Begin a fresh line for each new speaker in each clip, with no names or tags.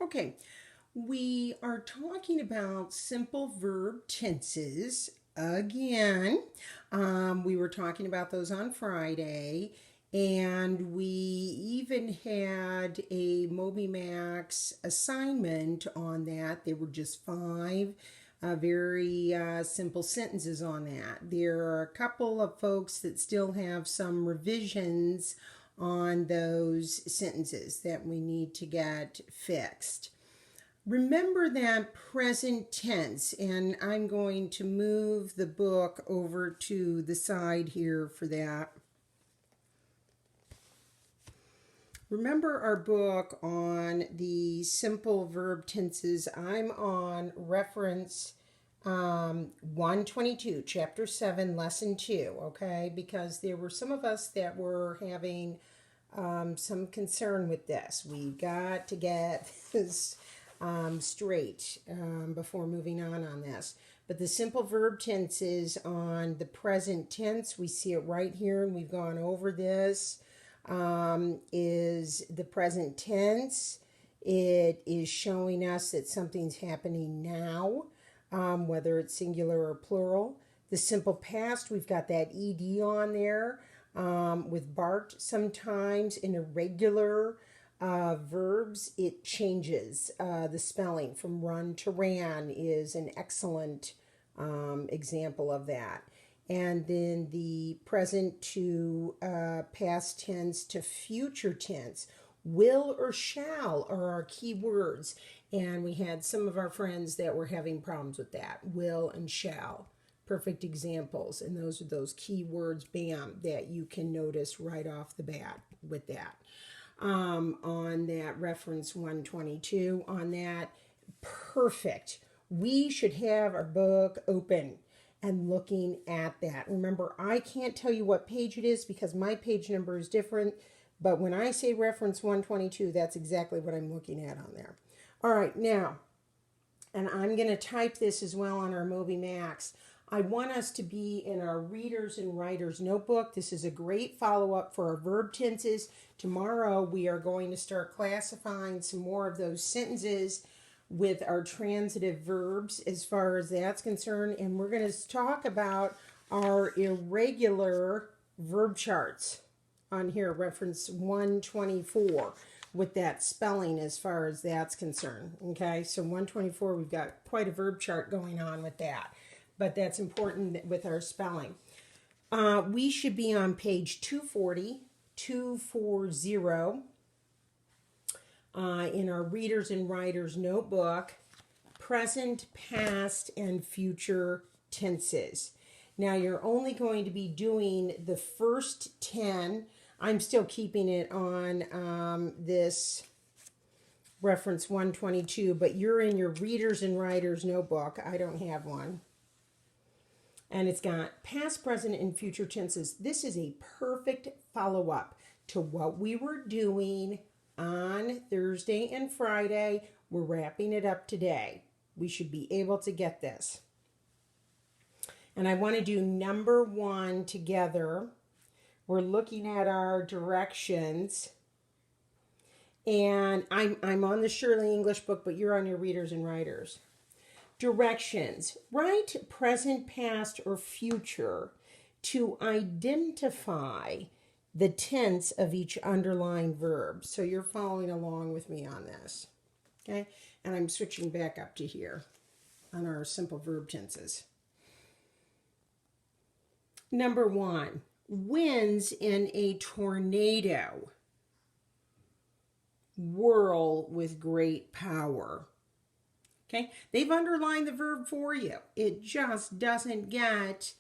Okay, we are talking about simple verb tenses again. We were talking about those on Friday, and we even had a Moby Max assignment on that. There were just five very simple sentences on that. There are a couple of folks that still have some revisions on those sentences that we need to get fixed. Remember that present tense, and I'm going to move the book over to the side here for that. Remember our book on the simple verb tenses. I'm on reference 122, chapter 7, lesson 2, okay? Because there were some of us that were having some concern with this. We got to get this straight before moving on this. But the simple verb tenses on the present tense, we see it right here, and we've gone over this, is the present tense. It is showing us that something's happening now, whether it's singular or plural. The simple past, we've got that ed on there with barked. Sometimes in irregular verbs, it changes. The spelling from run to ran is an excellent example of that. And then the present to past tense to future tense. Will or shall are our key words. And we had some of our friends that were having problems with that. Will and shall. Perfect examples. And those are those key words, bam, that you can notice right off the bat with that. On that reference 122, on that, perfect. We should have our book open and looking at that. Remember, I can't tell you what page it is because my page number is different, but when I say reference 122, that's exactly what I'm looking at on there. All right, now, and I'm going to type this as well on our Moby Max. I want us to be in our readers and writers notebook. This is a great follow-up for our verb tenses. Tomorrow we are going to start classifying some more of those sentences with our transitive verbs as far as that's concerned. And we're going to talk about our irregular verb charts on here, reference 124, with that spelling as far as that's concerned. Okay, so 124, we've got quite a verb chart going on with that. But that's important with our spelling. We should be on page 240 in our readers and writers notebook, present, past, and future tenses. Now you're only going to be doing the first 10. I'm still keeping it on this reference 122, but you're in your readers and writers notebook. I don't have one. And it's got past, present, and future tenses. This is a perfect follow-up to what we were doing on Thursday and Friday. We're wrapping it up today. We should be able to get this. And I want to do number 1 together. We're looking at our directions. And I'm on the Shurley English book, but you're on your readers and writers. Directions. Write present, past, or future to identify the tense of each underlying verb. So you're following along with me on this. Okay? And I'm switching back up to here on our simple verb tenses. Number 1. Winds in a tornado whirl with great power. Okay, they've underlined the verb for you. It just doesn't get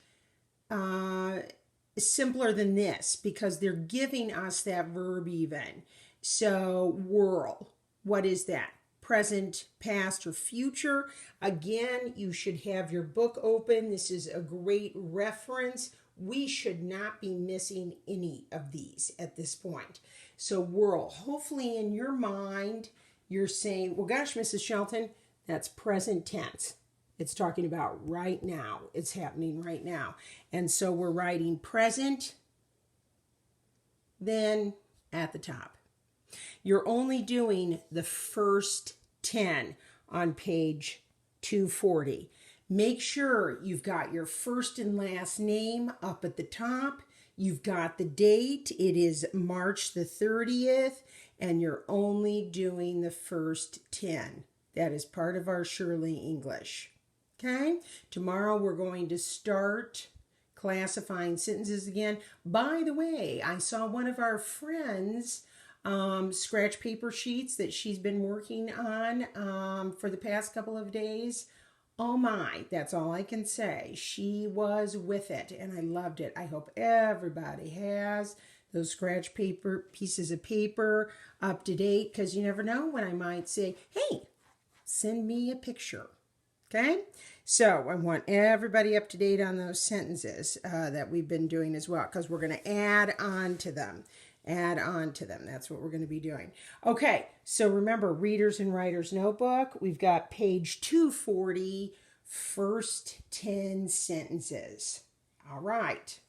simpler than this because they're giving us that verb even. So whirl, what is that? Present, past, or future. Again, you should have your book open. This is a great reference. We should not be missing any of these at this point. So whirl, hopefully in your mind, you're saying, well, gosh, Mrs. Shelton, that's present tense. It's talking about right now. It's happening right now. And so we're writing present, then at the top. You're only doing the first 10 on page 240. Make sure you've got your first and last name up at the top. You've got the date. It is March the 30th, and you're only doing the first 10. That is part of our Shurley English. Okay? Tomorrow we're going to start classifying sentences again. By the way, I saw one of our friends scratch paper sheets that she's been working on for the past couple of days. Oh my, that's all I can say. She was with it and I loved it. I hope everybody has those scratch paper pieces of paper up to date, because you never know when I might say, hey, send me a picture. Okay, so I want everybody up to date on those sentences that we've been doing as well, because we're going to add on to them. Add on to them. That's what we're going to be doing. Okay, so remember, Readers and Writers Notebook, we've got page 240, first 10 sentences. All right.